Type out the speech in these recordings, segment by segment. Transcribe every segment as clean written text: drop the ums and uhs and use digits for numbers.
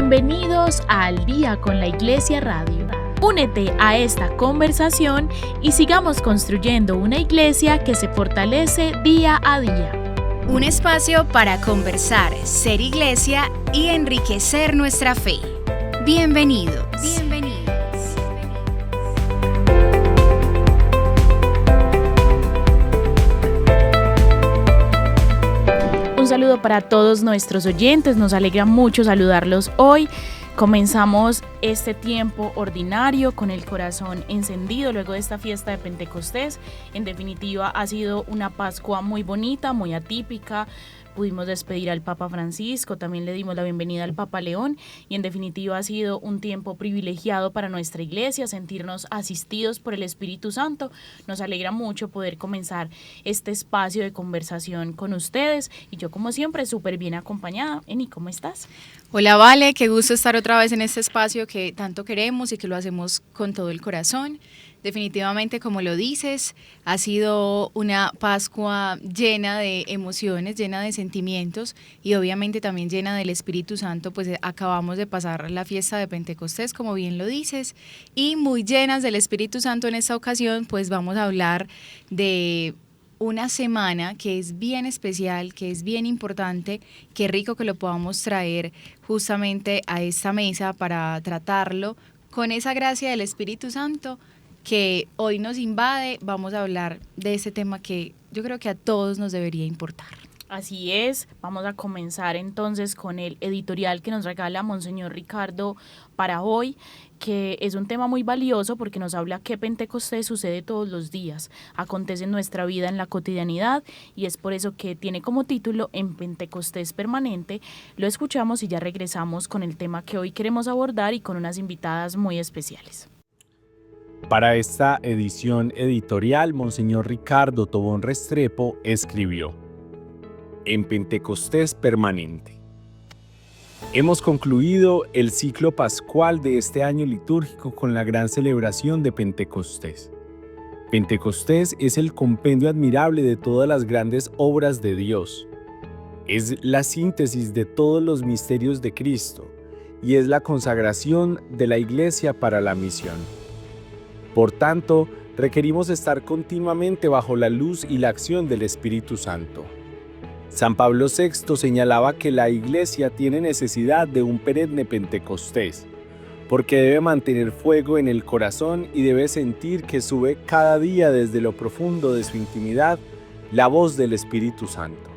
Bienvenidos a Al Día con la Iglesia Radio. Únete a esta conversación y sigamos construyendo una iglesia que se fortalece día a día. Un espacio para conversar, ser iglesia y enriquecer nuestra fe. Bienvenidos. Un saludo para todos nuestros oyentes, nos alegra mucho saludarlos hoy. Comenzamos este tiempo ordinario con el corazón encendido luego de esta fiesta de Pentecostés. En definitiva, ha sido una Pascua muy bonita, muy atípica. Pudimos despedir al Papa Francisco, también le dimos la bienvenida al Papa León y en definitiva ha sido un tiempo privilegiado para nuestra iglesia, sentirnos asistidos por el Espíritu Santo. Nos alegra mucho poder comenzar este espacio de conversación con ustedes y yo como siempre súper bien acompañada. Eni, ¿cómo estás? Hola Vale, qué gusto estar otra vez en este espacio que tanto queremos y que lo hacemos con todo el corazón. Definitivamente, como lo dices, ha sido una Pascua llena de emociones, llena de sentimientos y obviamente también llena del Espíritu Santo, pues acabamos de pasar la fiesta de Pentecostés, como bien lo dices, y muy llenas del Espíritu Santo en esta ocasión, pues vamos a hablar de una semana que es bien especial, que es bien importante, qué rico que lo podamos traer justamente a esta mesa para tratarlo con esa gracia del Espíritu Santo que hoy nos invade. Vamos a hablar de ese tema que yo creo que a todos nos debería importar. Así es, vamos a comenzar entonces con el editorial que nos regala Monseñor Ricardo para hoy, que es un tema muy valioso porque nos habla que Pentecostés sucede todos los días, acontece en nuestra vida, en la cotidianidad, y es por eso que tiene como título En Pentecostés Permanente. Lo escuchamos y ya regresamos con el tema que hoy queremos abordar y con unas invitadas muy especiales. Para esta edición editorial, Monseñor Ricardo Tobón Restrepo escribió: En Pentecostés Permanente. Hemos concluido el ciclo pascual de este año litúrgico con la gran celebración de Pentecostés. Pentecostés es el compendio admirable de todas las grandes obras de Dios. Es la síntesis de todos los misterios de Cristo y es la consagración de la Iglesia para la misión. Por tanto, requerimos estar continuamente bajo la luz y la acción del Espíritu Santo. San Pablo VI señalaba que la Iglesia tiene necesidad de un perenne Pentecostés, porque debe mantener fuego en el corazón y debe sentir que sube cada día desde lo profundo de su intimidad la voz del Espíritu Santo.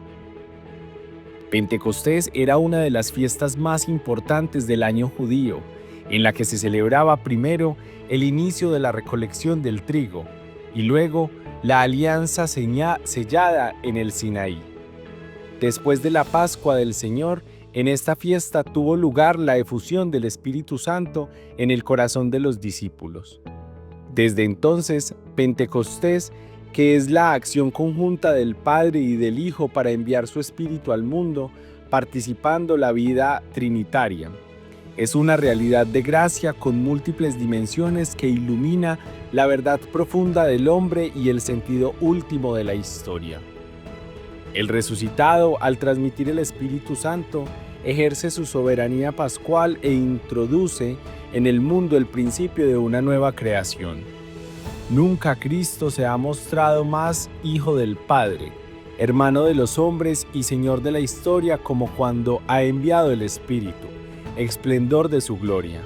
Pentecostés era una de las fiestas más importantes del año judío, en la que se celebraba primero el inicio de la recolección del trigo y luego la alianza sellada en el Sinaí. Después de la Pascua del Señor, en esta fiesta tuvo lugar la efusión del Espíritu Santo en el corazón de los discípulos. Desde entonces, Pentecostés, que es la acción conjunta del Padre y del Hijo para enviar su Espíritu al mundo, participando la vida trinitaria, es una realidad de gracia con múltiples dimensiones que ilumina la verdad profunda del hombre y el sentido último de la historia. El resucitado, al transmitir el Espíritu Santo, ejerce su soberanía pascual e introduce en el mundo el principio de una nueva creación. Nunca Cristo se ha mostrado más Hijo del Padre, hermano de los hombres y Señor de la historia como cuando ha enviado el Espíritu, esplendor de su gloria.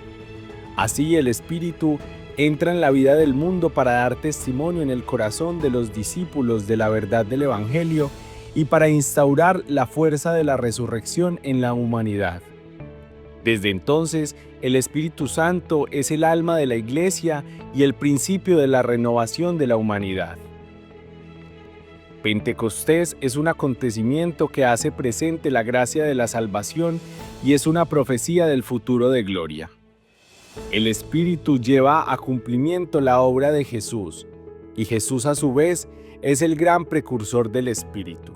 Así el Espíritu entra en la vida del mundo para dar testimonio en el corazón de los discípulos de la verdad del Evangelio y para instaurar la fuerza de la resurrección en la humanidad. Desde entonces, el Espíritu Santo es el alma de la Iglesia y el principio de la renovación de la humanidad. Pentecostés es un acontecimiento que hace presente la gracia de la salvación y es una profecía del futuro de gloria. El Espíritu lleva a cumplimiento la obra de Jesús, y Jesús a su vez es el gran precursor del Espíritu.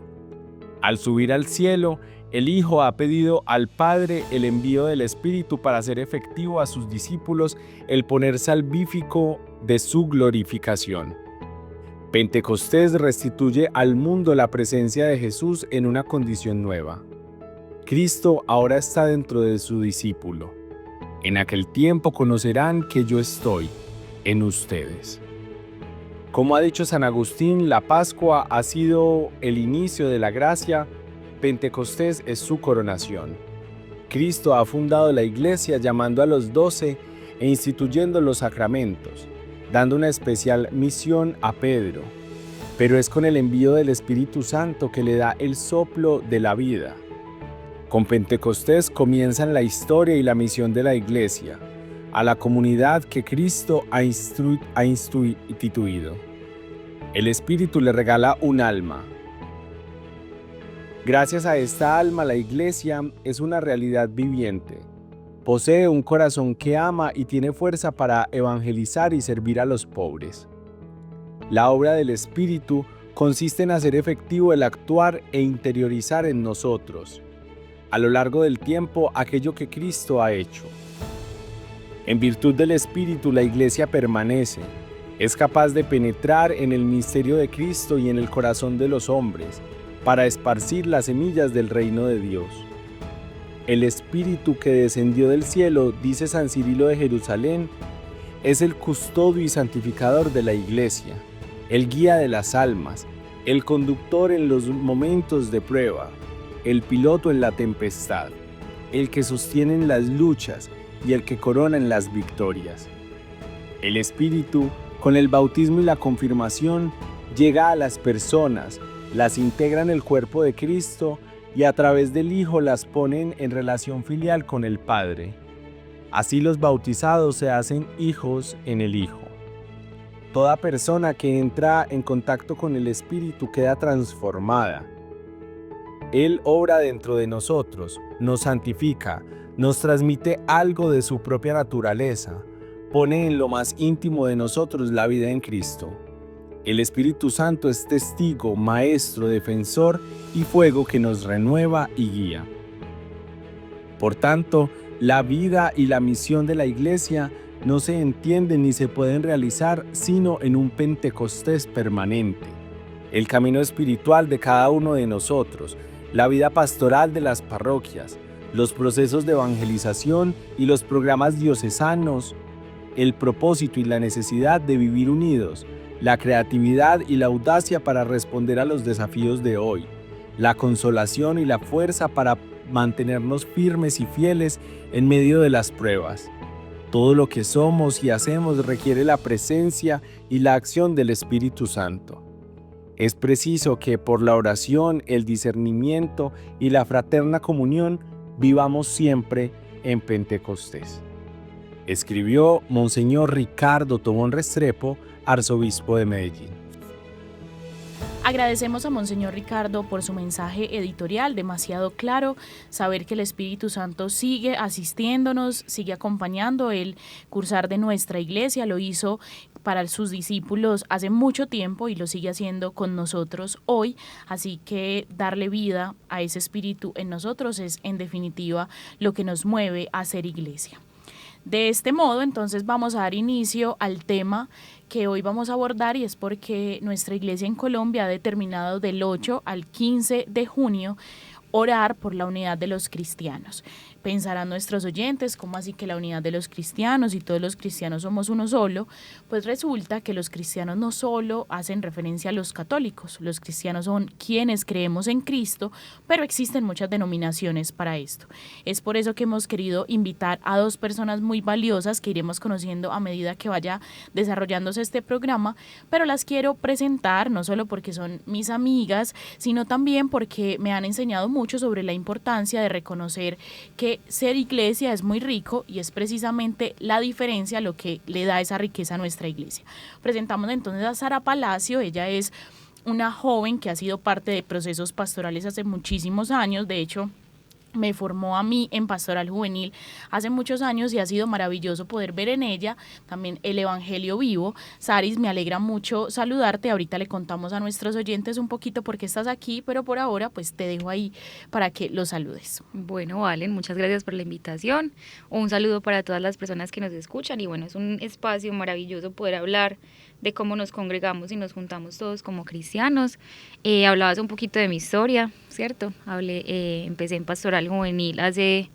Al subir al cielo, el Hijo ha pedido al Padre el envío del Espíritu para hacer efectivo a sus discípulos el poner salvífico de su glorificación. Pentecostés restituye al mundo la presencia de Jesús en una condición nueva. Cristo ahora está dentro de su discípulo. En aquel tiempo conocerán que yo estoy en ustedes. Como ha dicho San Agustín, la Pascua ha sido el inicio de la gracia, Pentecostés es su coronación. Cristo ha fundado la Iglesia llamando a los 12 e instituyendo los sacramentos, dando una especial misión a Pedro. Pero es con el envío del Espíritu Santo que le da el soplo de la vida. Con Pentecostés comienzan la historia y la misión de la Iglesia, a la comunidad que Cristo ha instituido. El Espíritu le regala un alma. Gracias a esta alma, la Iglesia es una realidad viviente. Posee un corazón que ama y tiene fuerza para evangelizar y servir a los pobres. La obra del Espíritu consiste en hacer efectivo el actuar e interiorizar en nosotros, a lo largo del tiempo, aquello que Cristo ha hecho. En virtud del Espíritu, la Iglesia permanece, es capaz de penetrar en el misterio de Cristo y en el corazón de los hombres, para esparcir las semillas del reino de Dios. El Espíritu que descendió del cielo, dice San Cirilo de Jerusalén, es el custodio y santificador de la Iglesia, el guía de las almas, el conductor en los momentos de prueba, el piloto en la tempestad, el que sostiene en las luchas y el que corona en las victorias. El Espíritu, con el bautismo y la confirmación, llega a las personas, las integra en el cuerpo de Cristo y a través del Hijo las ponen en relación filial con el Padre. Así los bautizados se hacen hijos en el Hijo. Toda persona que entra en contacto con el Espíritu queda transformada. Él obra dentro de nosotros, nos santifica, nos transmite algo de su propia naturaleza, pone en lo más íntimo de nosotros la vida en Cristo. El Espíritu Santo es testigo, maestro, defensor y fuego que nos renueva y guía. Por tanto, la vida y la misión de la Iglesia no se entienden ni se pueden realizar sino en un Pentecostés permanente. El camino espiritual de cada uno de nosotros, la vida pastoral de las parroquias, los procesos de evangelización y los programas diocesanos, el propósito y la necesidad de vivir unidos, la creatividad y la audacia para responder a los desafíos de hoy, la consolación y la fuerza para mantenernos firmes y fieles en medio de las pruebas. Todo lo que somos y hacemos requiere la presencia y la acción del Espíritu Santo. Es preciso que por la oración, el discernimiento y la fraterna comunión vivamos siempre en Pentecostés. Escribió Monseñor Ricardo Tobón Restrepo, arzobispo de Medellín. Agradecemos a Monseñor Ricardo por su mensaje editorial demasiado claro, saber que el Espíritu Santo sigue asistiéndonos, sigue acompañando el cursar de nuestra iglesia, lo hizo para sus discípulos hace mucho tiempo y lo sigue haciendo con nosotros hoy, así que darle vida a ese Espíritu en nosotros es en definitiva lo que nos mueve a ser iglesia. De este modo, entonces vamos a dar inicio al tema que hoy vamos a abordar y es porque nuestra iglesia en Colombia ha determinado del 8 al 15 de junio orar por la unidad de los cristianos. Pensarán nuestros oyentes, ¿cómo así que la unidad de los cristianos y todos los cristianos somos uno solo? Pues resulta que los cristianos no solo hacen referencia a los católicos, los cristianos son quienes creemos en Cristo, pero existen muchas denominaciones para esto. Es por eso que hemos querido invitar a dos personas muy valiosas que iremos conociendo a medida que vaya desarrollándose este programa, pero las quiero presentar no solo porque son mis amigas, sino también porque me han enseñado mucho sobre la importancia de reconocer que ser iglesia es muy rico y es precisamente la diferencia lo que le da esa riqueza a nuestra iglesia. Presentamos entonces a Sara Palacio, ella es una joven que ha sido parte de procesos pastorales hace muchísimos años, de hecho me formó a mí en Pastoral Juvenil hace muchos años y ha sido maravilloso poder ver en ella también el Evangelio vivo. Saris, me alegra mucho saludarte. Ahorita le contamos a nuestros oyentes un poquito por qué estás aquí, pero por ahora pues te dejo ahí para que los saludes. Bueno, Valen, muchas gracias por la invitación. Un saludo para todas las personas que nos escuchan y bueno, es un espacio maravilloso poder hablar de cómo nos congregamos y nos juntamos todos como cristianos. Hablabas un poquito de mi historia, ¿cierto? Empecé en Pastoral Juvenil hace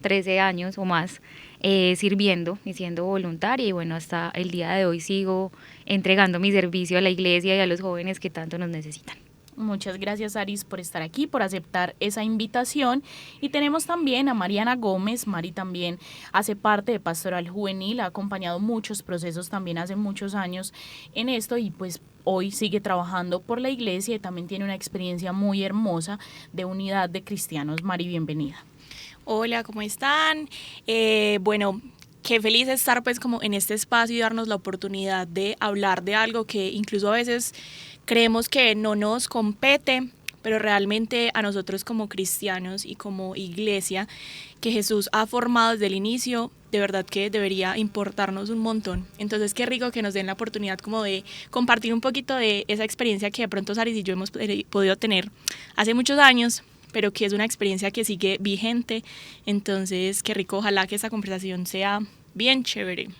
13 años o más. sirviendo y siendo voluntaria, y bueno, hasta el día de hoy sigo entregando mi servicio a la iglesia y a los jóvenes que tanto nos necesitan. Muchas gracias, Aris, por estar aquí, por aceptar esa invitación. Y tenemos también a Mariana Gómez. Mari también hace parte de Pastoral Juvenil, ha acompañado muchos procesos también hace muchos años en esto, y pues hoy sigue trabajando por la iglesia y también tiene una experiencia muy hermosa de unidad de cristianos. Mari, bienvenida. Hola, ¿cómo están? Bueno, qué feliz estar pues como en este espacio y darnos la oportunidad de hablar de algo que incluso a veces creemos que no nos compete, pero realmente a nosotros como cristianos y como iglesia que Jesús ha formado desde el inicio, de verdad que debería importarnos un montón. Entonces qué rico que nos den la oportunidad como de compartir un poquito de esa experiencia que de pronto Saris y yo hemos podido tener hace muchos años, pero que es una experiencia que sigue vigente. Entonces qué rico, ojalá que esta conversación sea bien chévere.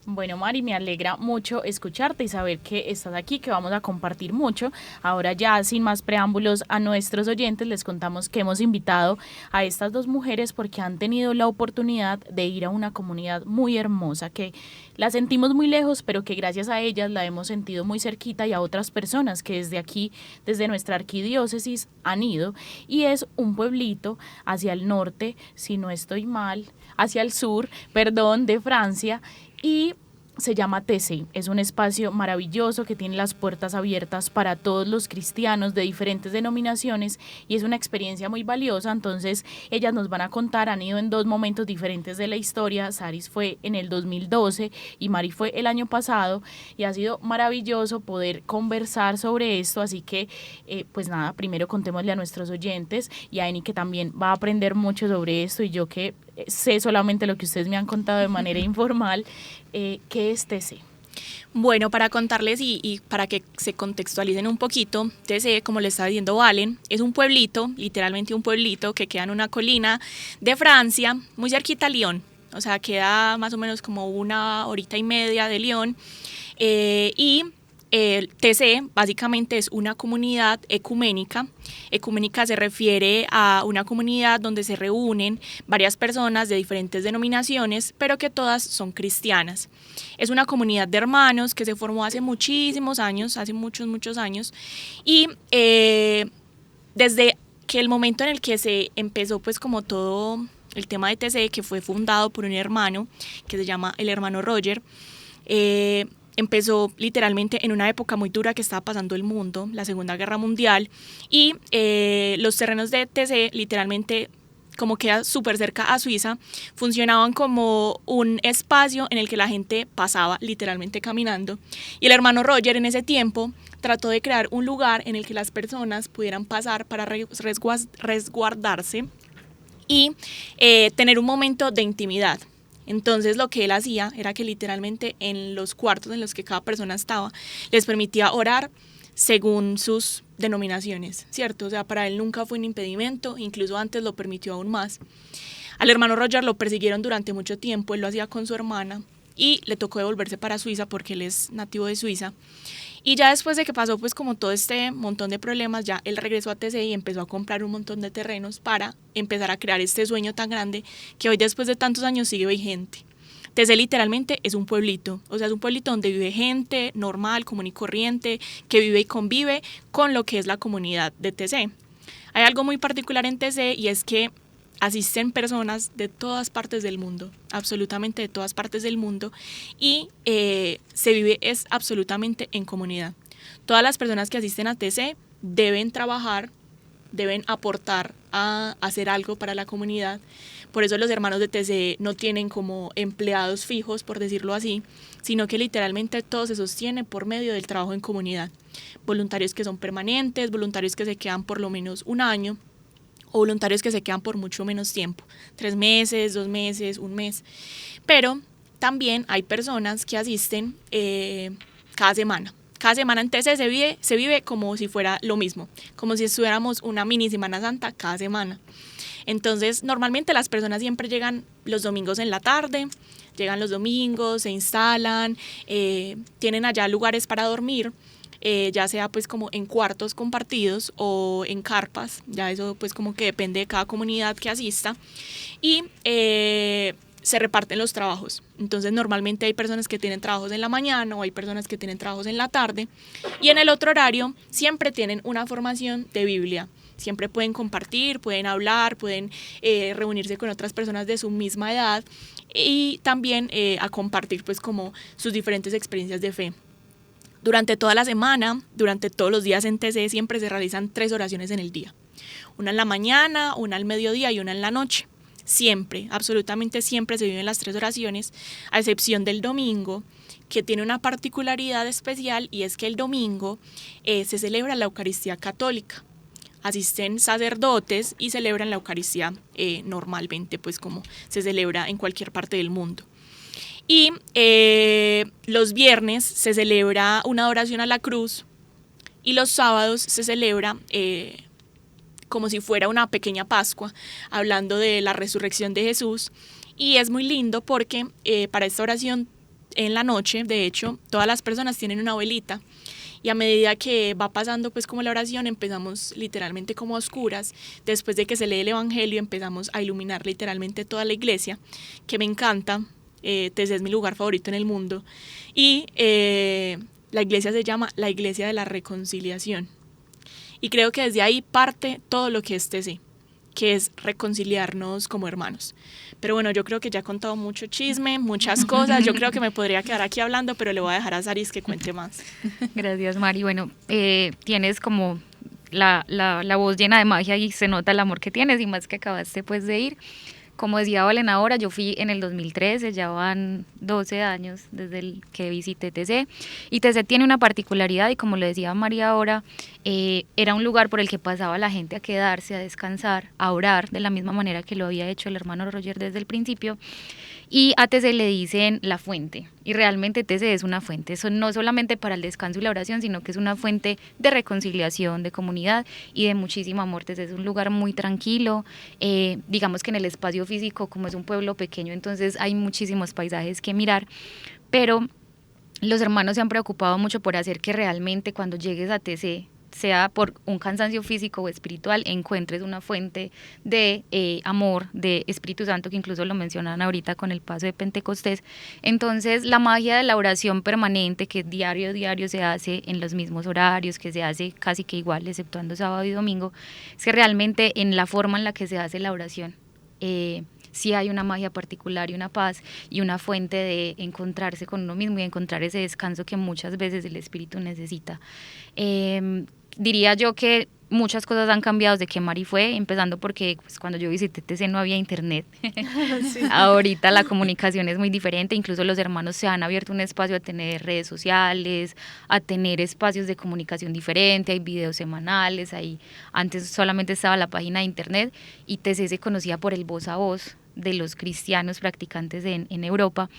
Bueno, Mari, me alegra mucho escucharte y saber que estás aquí, que vamos a compartir mucho. Ahora ya sin más preámbulos a nuestros oyentes les contamos que hemos invitado a estas dos mujeres porque han tenido la oportunidad de ir a una comunidad muy hermosa que la sentimos muy lejos, pero que gracias a ellas la hemos sentido muy cerquita, y a otras personas que desde aquí, desde nuestra arquidiócesis, han ido, y es un pueblito hacia el norte, si no estoy mal, hacia el sur, perdón, de Francia, y se llama TC. Es un espacio maravilloso que tiene las puertas abiertas para todos los cristianos de diferentes denominaciones, y es una experiencia muy valiosa. Entonces ellas nos van a contar, han ido en dos momentos diferentes de la historia. Saris fue en el 2012 y Mari fue el año pasado, y ha sido maravilloso poder conversar sobre esto. Así que pues nada, primero contémosle a nuestros oyentes y a Eni, que también va a aprender mucho sobre esto, y yo que sé solamente lo que ustedes me han contado de manera informal. ¿Qué es TC? Bueno, para contarles y para que se contextualicen un poquito, TC, como le estaba diciendo Valen, es un pueblito, literalmente un pueblito que queda en una colina de Francia, muy cerquita a Lyon, o sea, queda más o menos como 1 horita y media de Lyon, y el TC básicamente es una comunidad ecuménica. Ecuménica se refiere a una comunidad donde se reúnen varias personas de diferentes denominaciones, pero que todas son cristianas. Es una comunidad de hermanos que se formó hace muchísimos años, hace muchos años, y desde que el momento en el que se empezó pues como todo el tema de TC, que fue fundado por un hermano que se llama el hermano Roger, empezó literalmente en una época muy dura que estaba pasando el mundo, la Segunda Guerra Mundial, y los terrenos de TC, literalmente, como queda súper cerca a Suiza, funcionaban como un espacio en el que la gente pasaba literalmente caminando, y el hermano Roger en ese tiempo trató de crear un lugar en el que las personas pudieran pasar para resguardarse y tener un momento de intimidad. Entonces lo que él hacía era que literalmente en los cuartos en los que cada persona estaba les permitía orar según sus denominaciones, ¿cierto? O sea, para él nunca fue un impedimento, incluso antes lo permitió aún más. Al hermano Roger lo persiguieron durante mucho tiempo, él lo hacía con su hermana y le tocó devolverse para Suiza porque él es nativo de Suiza. Y ya después de que pasó pues como todo este montón de problemas, ya él regresó a TC y empezó a comprar un montón de terrenos para empezar a crear este sueño tan grande que hoy, después de tantos años, sigue vigente. TC literalmente es un pueblito, o sea, es un pueblito donde vive gente normal, común y corriente, que vive y convive con lo que es la comunidad de TC. Hay algo muy particular en TC, y es que asisten personas de todas partes del mundo, absolutamente de todas partes del mundo, y se vive es absolutamente en comunidad. Todas las personas que asisten a TC deben trabajar, deben aportar a hacer algo para la comunidad. Por eso los hermanos de TC no tienen como empleados fijos, por decirlo así, sino que literalmente todo se sostiene por medio del trabajo en comunidad. Voluntarios que son permanentes, voluntarios que se quedan por lo menos un año, o voluntarios que se quedan por mucho menos tiempo, 3 meses, 2 meses, 1 mes. Pero también hay personas que asisten cada semana. Cada semana en TC se vive como si fuera lo mismo, como si estuviéramos una mini Semana Santa cada semana. Entonces, normalmente las personas siempre llegan los domingos en la tarde, llegan los domingos, se instalan, tienen allá lugares para dormir, ya sea pues como en cuartos compartidos o en carpas, ya eso pues como que depende de cada comunidad que asista, y se reparten los trabajos. Entonces normalmente hay personas que tienen trabajos en la mañana o hay personas que tienen trabajos en la tarde, y en el otro horario siempre tienen una formación de Biblia. Siempre pueden compartir, pueden hablar, pueden reunirse con otras personas de su misma edad y también a compartir pues como sus diferentes experiencias de fe. Durante toda la semana, durante todos los días en TC siempre se realizan 3 oraciones en el día. Una en la mañana, una al mediodía y una en la noche. Siempre, absolutamente siempre se viven las 3 oraciones, a excepción del domingo, que tiene una particularidad especial, y es que el domingo se celebra la Eucaristía católica. Asisten sacerdotes y celebran la Eucaristía normalmente, pues como se celebra en cualquier parte del mundo. Y los viernes se celebra una adoración a la cruz y los sábados se celebra como si fuera una pequeña Pascua, hablando de la resurrección de Jesús. Y es muy lindo porque para esta oración en la noche, de hecho, todas las personas tienen una velita. Y a medida que va pasando pues como la oración, empezamos literalmente como a oscuras. Después de que se lee el Evangelio, empezamos a iluminar literalmente toda la iglesia, que me encanta. TC es mi lugar favorito en el mundo. Y la iglesia se llama la Iglesia de la Reconciliación. Y creo que desde ahí parte todo lo que es TC, que es reconciliarnos como hermanos. Pero bueno, yo creo que ya he contado mucho chisme, muchas cosas. Yo creo que me podría quedar aquí hablando, pero le voy a dejar a Saris que cuente más. Gracias, Mari. Bueno, tienes como la voz llena de magia y se nota el amor que tienes, y más que acabaste pues de ir. Como decía Valen ahora, yo fui en el 2013, ya van 12 años desde el que visité TC, y TC tiene una particularidad, y como le decía María ahora, era un lugar por el que pasaba la gente a quedarse, a descansar, a orar, de la misma manera que lo había hecho el hermano Roger desde el principio. Y a TC le dicen la fuente, y realmente TC es una fuente, eso no solamente para el descanso y la oración, sino que es una fuente de reconciliación, de comunidad y de muchísimo amor. TC es un lugar muy tranquilo, digamos que en el espacio físico, como es un pueblo pequeño, entonces hay muchísimos paisajes que mirar, pero los hermanos se han preocupado mucho por hacer que realmente cuando llegues a TC, sea por un cansancio físico o espiritual, encuentres una fuente de amor, de Espíritu Santo, que incluso lo mencionan ahorita con el paso de Pentecostés. Entonces la magia de la oración permanente, que diario se hace en los mismos horarios, que se hace casi que igual, exceptuando sábado y domingo, es que realmente en la forma en la que se hace la oración sí hay una magia particular y una paz y una fuente de encontrarse con uno mismo y encontrar ese descanso que muchas veces el espíritu necesita. Diría yo que muchas cosas han cambiado desde que Mari fue, empezando porque pues, cuando yo visité TC no había internet. Sí. Ahorita la comunicación es muy diferente, incluso los hermanos se han abierto un espacio a tener redes sociales, a tener espacios de comunicación diferente, hay videos semanales, antes solamente estaba la página de internet, y TC se conocía por el voz a voz de los cristianos practicantes en Europa.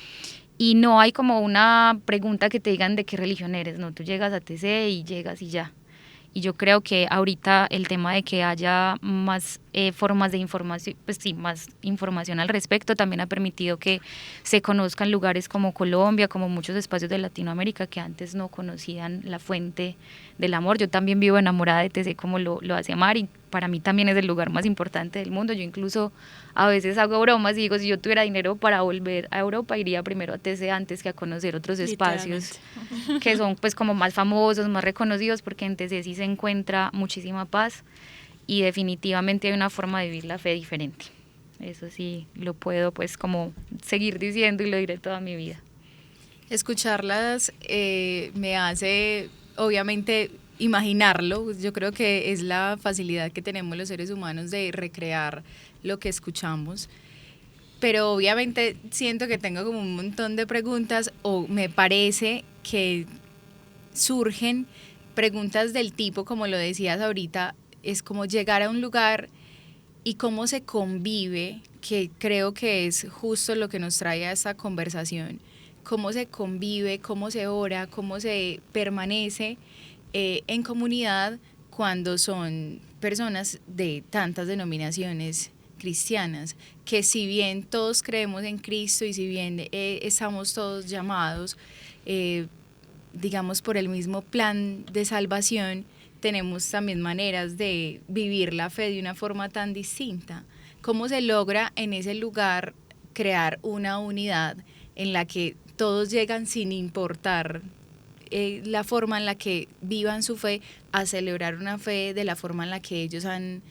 Y no hay como una pregunta que te digan de qué religión eres, no, tú llegas a TC y llegas y ya. Y yo creo que ahorita el tema de que haya más formas de información, pues sí, más información al respecto, también ha permitido que se conozcan lugares como Colombia, como muchos espacios de Latinoamérica que antes no conocían la fuente del amor. Yo también vivo enamorada de TC como lo hace Mari. Para mí también es el lugar más importante del mundo. Yo incluso a veces hago bromas y digo, si yo tuviera dinero para volver a Europa, iría primero a TC antes que a conocer otros espacios que son pues como más famosos, más reconocidos, porque en TC sí se encuentra muchísima paz y definitivamente hay una forma de vivir la fe diferente. Eso sí lo puedo pues como seguir diciendo y lo diré toda mi vida. Escucharlas me hace obviamente imaginarlo. Yo creo que es la facilidad que tenemos los seres humanos de recrear lo que escuchamos, pero obviamente siento que tengo como un montón de preguntas, o me parece que surgen preguntas del tipo, como lo decías ahorita, es como llegar a un lugar y cómo se convive, que creo que es justo lo que nos trae a esta conversación, cómo se convive, cómo se ora, cómo se permanece en comunidad cuando son personas de tantas denominaciones cristianas, que si bien todos creemos en Cristo y si bien estamos todos llamados, digamos, por el mismo plan de salvación, tenemos también maneras de vivir la fe de una forma tan distinta. ¿Cómo se logra en ese lugar crear una unidad en la que todos llegan sin importar la forma en la que vivan su fe, a celebrar una fe de la forma en la que ellos han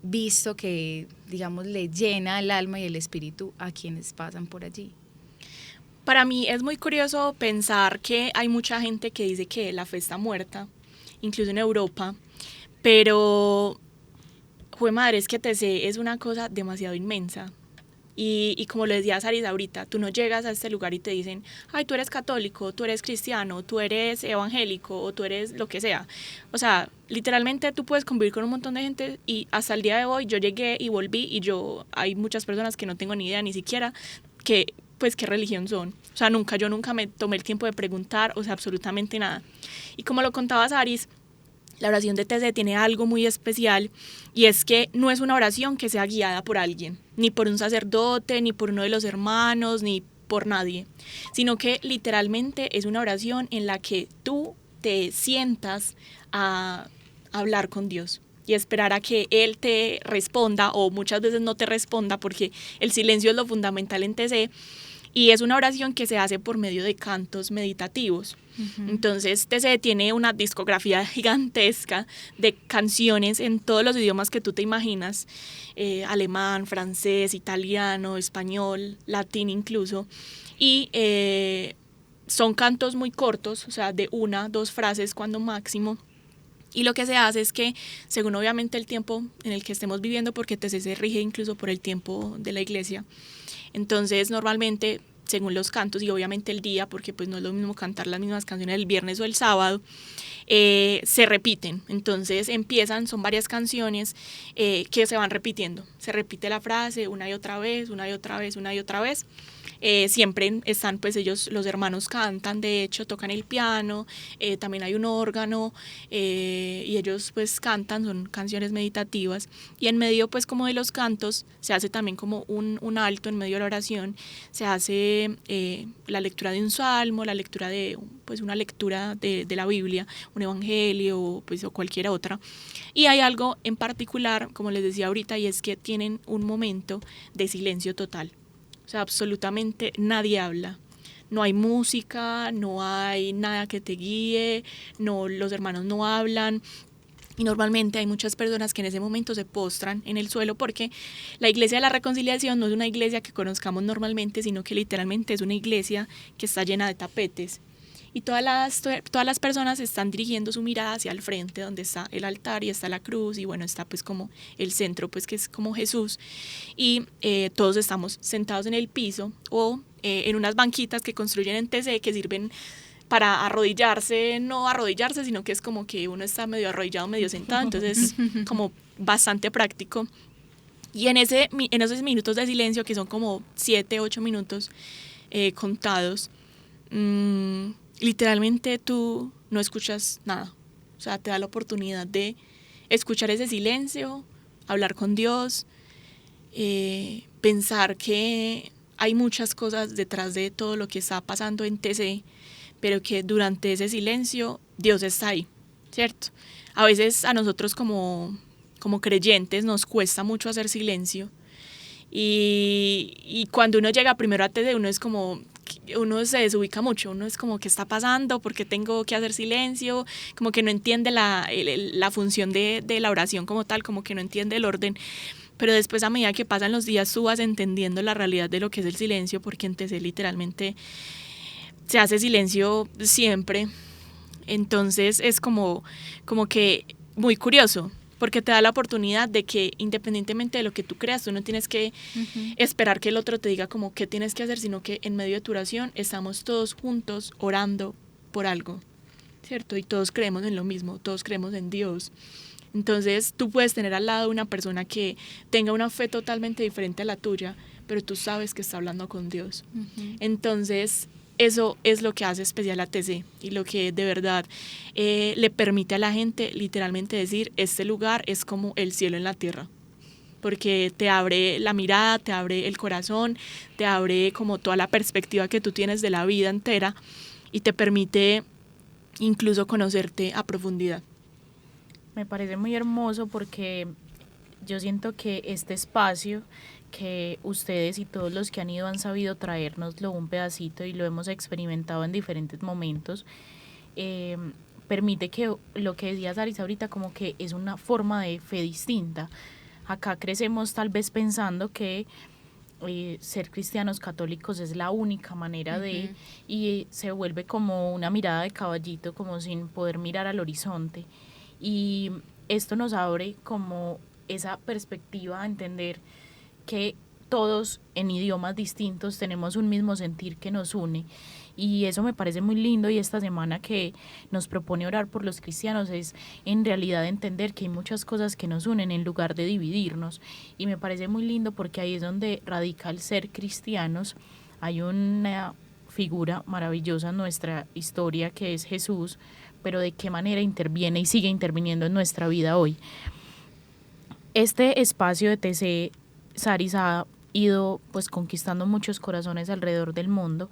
visto que, digamos, le llena el alma y el espíritu a quienes pasan por allí. Para mí es muy curioso pensar que hay mucha gente que dice que la fe está muerta, incluso en Europa, pero, jue madre, es que TC es una cosa demasiado inmensa. Y como lo decía Saris ahorita, tú no llegas a este lugar y te dicen, ay, tú eres católico, tú eres cristiano, tú eres evangélico o tú eres lo que sea. O sea, literalmente tú puedes convivir con un montón de gente y hasta el día de hoy yo llegué y volví y hay muchas personas que no tengo ni idea ni siquiera qué religión son. O sea, yo nunca me tomé el tiempo de preguntar, o sea, absolutamente nada. Y como lo contaba Saris, la oración de TC tiene algo muy especial y es que no es una oración que sea guiada por alguien, ni por un sacerdote, ni por uno de los hermanos, ni por nadie, sino que literalmente es una oración en la que tú te sientas a hablar con Dios y esperar a que Él te responda, o muchas veces no te responda, porque el silencio es lo fundamental en TC, y es una oración que se hace por medio de cantos meditativos. Entonces TC tiene una discografía gigantesca de canciones en todos los idiomas que tú te imaginas, alemán, francés, italiano, español, latín incluso, y son cantos muy cortos, o sea, de 1, 2 frases cuando máximo. Y lo que se hace es que, según obviamente el tiempo en el que estemos viviendo, porque TC se rige incluso por el tiempo de la iglesia, entonces normalmente, según los cantos y obviamente el día, porque pues no es lo mismo cantar las mismas canciones el viernes o el sábado, se repiten. Entonces son varias canciones que se van repitiendo. Se repite la frase una y otra vez, una y otra vez, una y otra vez. Siempre están, pues ellos, los hermanos cantan, de hecho tocan el piano, también hay un órgano, y ellos pues cantan, son canciones meditativas, y en medio pues como de los cantos se hace también como un alto en medio de la oración, se hace la lectura de un salmo, la lectura de pues una lectura de la Biblia, un evangelio pues, o cualquier otra, y hay algo en particular, como les decía ahorita, y es que tienen un momento de silencio total. O sea, absolutamente nadie habla. No hay música, no hay nada que te guíe, los hermanos no hablan. Y normalmente hay muchas personas que en ese momento se postran en el suelo, porque la Iglesia de la Reconciliación no es una iglesia que conozcamos normalmente, sino que literalmente es una iglesia que está llena de tapetes. Y todas las personas están dirigiendo su mirada hacia el frente, donde está el altar y está la cruz, y bueno, está pues como el centro, pues que es como Jesús, y todos estamos sentados en el piso o en unas banquitas que construyen en TC, que sirven para arrodillarse, no arrodillarse, sino que es como que uno está medio arrodillado, medio sentado, entonces es como bastante práctico. Y en esos minutos de silencio, que son como 7, 8 minutos contados, literalmente tú no escuchas nada. O sea, te da la oportunidad de escuchar ese silencio, hablar con Dios, pensar que hay muchas cosas detrás de todo lo que está pasando en TC, pero que durante ese silencio Dios está ahí, ¿cierto? A veces a nosotros como creyentes nos cuesta mucho hacer silencio, y cuando uno llega primero a TC, uno se desubica mucho, uno es como, ¿qué está pasando? ¿Por qué tengo que hacer silencio? Como que no entiende la función de la oración como tal, como que no entiende el orden. Pero después, a medida que pasan los días, tú vas entendiendo la realidad de lo que es el silencio, porque en TC literalmente se hace silencio siempre. Entonces es como que muy curioso, porque te da la oportunidad de que, independientemente de lo que tú creas, tú no tienes que esperar que el otro te diga como qué tienes que hacer, sino que en medio de tu oración estamos todos juntos orando por algo, ¿cierto? Y todos creemos en lo mismo, todos creemos en Dios. Entonces tú puedes tener al lado una persona que tenga una fe totalmente diferente a la tuya, pero tú sabes que está hablando con Dios. Entonces eso es lo que hace especial a TC, y lo que de verdad le permite a la gente literalmente decir, este lugar es como el cielo en la tierra, porque te abre la mirada, te abre el corazón, te abre como toda la perspectiva que tú tienes de la vida entera, y te permite incluso conocerte a profundidad. Me parece muy hermoso, porque yo siento que este espacio que ustedes y todos los que han ido han sabido traérnoslo un pedacito y lo hemos experimentado en diferentes momentos. Permite que lo que decía Saris ahorita, como que es una forma de fe distinta. Acá crecemos tal vez pensando que ser cristianos católicos es la única manera de, y se vuelve como una mirada de caballito, como sin poder mirar al horizonte. Y esto nos abre como esa perspectiva a entender que todos en idiomas distintos tenemos un mismo sentir que nos une, y eso me parece muy lindo. Y esta semana que nos propone orar por los cristianos es en realidad entender que hay muchas cosas que nos unen en lugar de dividirnos, y me parece muy lindo porque ahí es donde radica el ser cristianos. Hay una figura maravillosa en nuestra historia que es Jesús, pero de qué manera interviene y sigue interviniendo en nuestra vida hoy. Este espacio de TC, Saris, ha ido pues conquistando muchos corazones alrededor del mundo.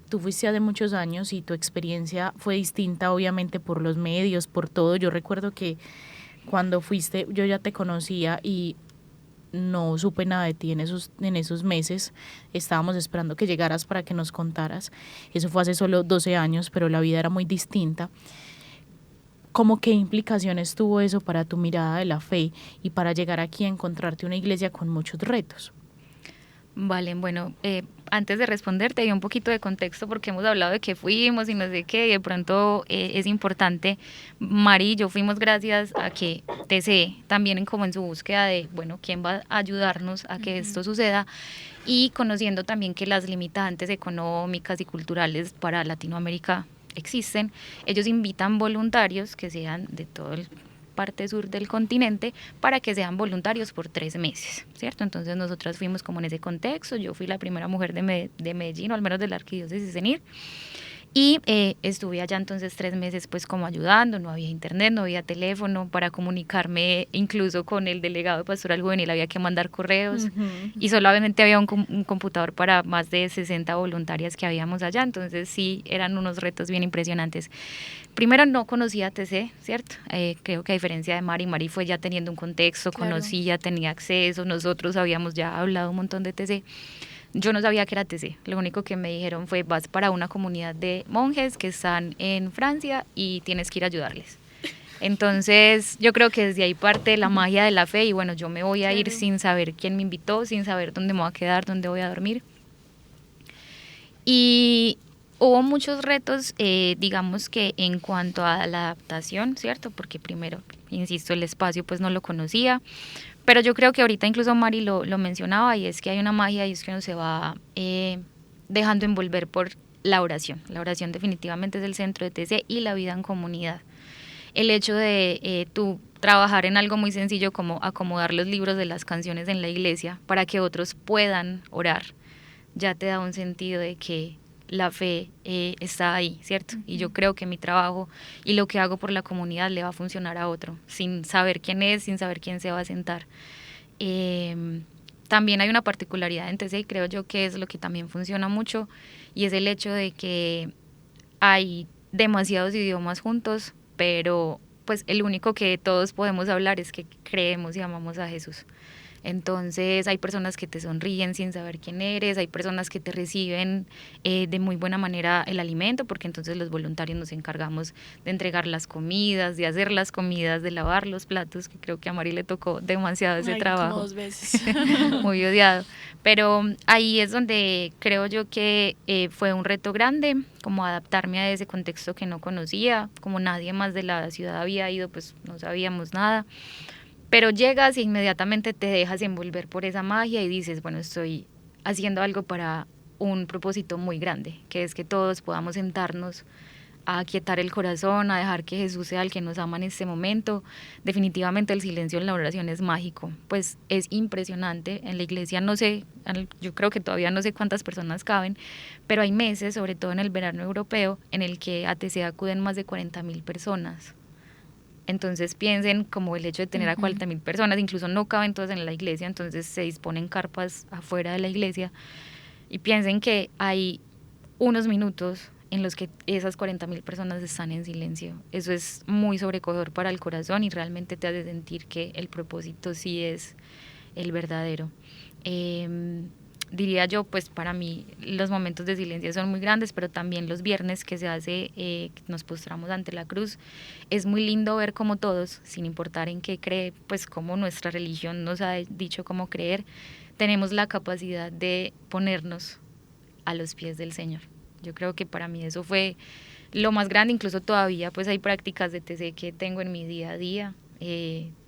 Tú fuiste hace muchos años y tu experiencia fue distinta, obviamente, por los medios, por todo. Yo recuerdo que cuando fuiste yo ya te conocía y no supe nada de ti en esos meses. Estábamos esperando que llegaras para que nos contaras. Eso fue hace solo 12 años, pero la vida era muy distinta. ¿Cómo qué implicaciones tuvo eso para tu mirada de la fe y para llegar aquí a encontrarte una iglesia con muchos retos? Vale, bueno, antes de responderte, hay un poquito de contexto porque hemos hablado de que fuimos y no sé qué, y de pronto es importante. Mari y yo fuimos gracias a que TC también como en su búsqueda de, bueno, quién va a ayudarnos a que esto suceda, y conociendo también que las limitantes económicas y culturales para Latinoamérica existen, ellos invitan voluntarios que sean de todo el parte sur del continente para que sean voluntarios por 3 meses, ¿cierto? Entonces nosotras fuimos como en ese contexto. Yo fui la primera mujer de Medellín, o al menos de la arquidiócesis en ir, y estuve allá entonces 3 meses pues como ayudando. No había internet, no había teléfono para comunicarme, incluso con el delegado de Pastoral Juvenil había que mandar correos, y solamente había un computador para más de 60 voluntarias que habíamos allá. Entonces sí, eran unos retos bien impresionantes. Primero, no conocía a TC, ¿cierto? Creo que a diferencia de Mari fue ya teniendo un contexto, claro. Conocía, tenía acceso, nosotros habíamos ya hablado un montón de TC. Yo no sabía que era TC, lo único que me dijeron fue: vas para una comunidad de monjes que están en Francia y tienes que ir a ayudarles. Entonces yo creo que desde ahí parte la magia de la fe, y bueno, yo me voy a ir sin saber quién me invitó, sin saber dónde me voy a quedar, dónde voy a dormir. Y hubo muchos retos, digamos que en cuanto a la adaptación, ¿cierto? Porque primero, insisto, el espacio pues no lo conocía, pero yo creo que ahorita incluso Mari lo mencionaba, y es que hay una magia, y es que uno se va dejando envolver por la oración. La oración definitivamente es el centro de TC y la vida en comunidad. El hecho de tú trabajar en algo muy sencillo como acomodar los libros de las canciones en la iglesia para que otros puedan orar, ya te da un sentido de que la fe está ahí, ¿cierto? Y yo creo que mi trabajo y lo que hago por la comunidad le va a funcionar a otro, sin saber quién es, sin saber quién se va a sentar. También hay una particularidad en TC, y creo yo que es lo que también funciona mucho, y es el hecho de que hay demasiados idiomas juntos, pero pues el único que todos podemos hablar es que creemos y amamos a Jesús. Entonces hay personas que te sonríen sin saber quién eres, hay personas que te reciben de muy buena manera el alimento, porque entonces los voluntarios nos encargamos de entregar las comidas, de hacer las comidas, de lavar los platos, que creo que a Mari le tocó demasiado ese trabajo. Como 2 veces. Muy odiado. Pero ahí es donde creo yo que fue un reto grande, como adaptarme a ese contexto que no conocía, como nadie más de la ciudad había ido, pues no sabíamos nada. Pero llegas e inmediatamente te dejas envolver por esa magia y dices, bueno, estoy haciendo algo para un propósito muy grande, que es que todos podamos sentarnos a aquietar el corazón, a dejar que Jesús sea el que nos ama en este momento. Definitivamente el silencio en la oración es mágico, pues es impresionante. En la iglesia no sé, yo creo que todavía no sé cuántas personas caben, pero hay meses, sobre todo en el verano europeo, en el que a TC acuden más de 40.000 personas. Entonces piensen como el hecho de tener a 40.000 personas, incluso no caben todas en la iglesia, entonces se disponen carpas afuera de la iglesia, y piensen que hay unos minutos en los que esas 40.000 personas están en silencio. Eso es muy sobrecogedor para el corazón y realmente te hace sentir que el propósito sí es el verdadero. Diría yo, pues para mí los momentos de silencio son muy grandes, pero también los viernes que se hace, nos postramos ante la cruz, es muy lindo ver cómo todos, sin importar en qué cree, pues como nuestra religión nos ha dicho cómo creer, tenemos la capacidad de ponernos a los pies del Señor. Yo creo que para mí eso fue lo más grande. Incluso todavía pues hay prácticas de TC que tengo en mi día a día.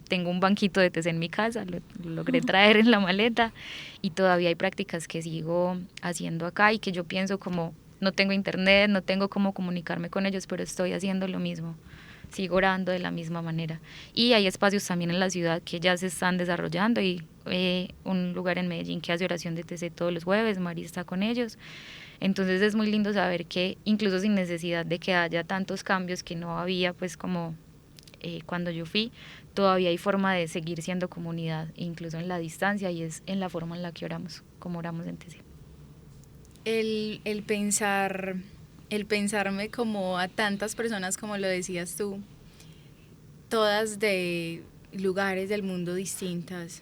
Tengo un banquito de TC en mi casa, lo logré traer en la maleta, y todavía hay prácticas que sigo haciendo acá y que yo pienso como no tengo internet, no tengo cómo comunicarme con ellos, pero estoy haciendo lo mismo, sigo orando de la misma manera. Y hay espacios también en la ciudad que ya se están desarrollando, y un lugar en Medellín que hace oración de TC todos los jueves, María está con ellos. Entonces es muy lindo saber que incluso sin necesidad de que haya tantos cambios que no había pues como cuando yo fui, todavía hay forma de seguir siendo comunidad, incluso en la distancia, y es en la forma en la que oramos, como oramos en TC. El pensarme como a tantas personas, como lo decías tú, todas de lugares del mundo distintas,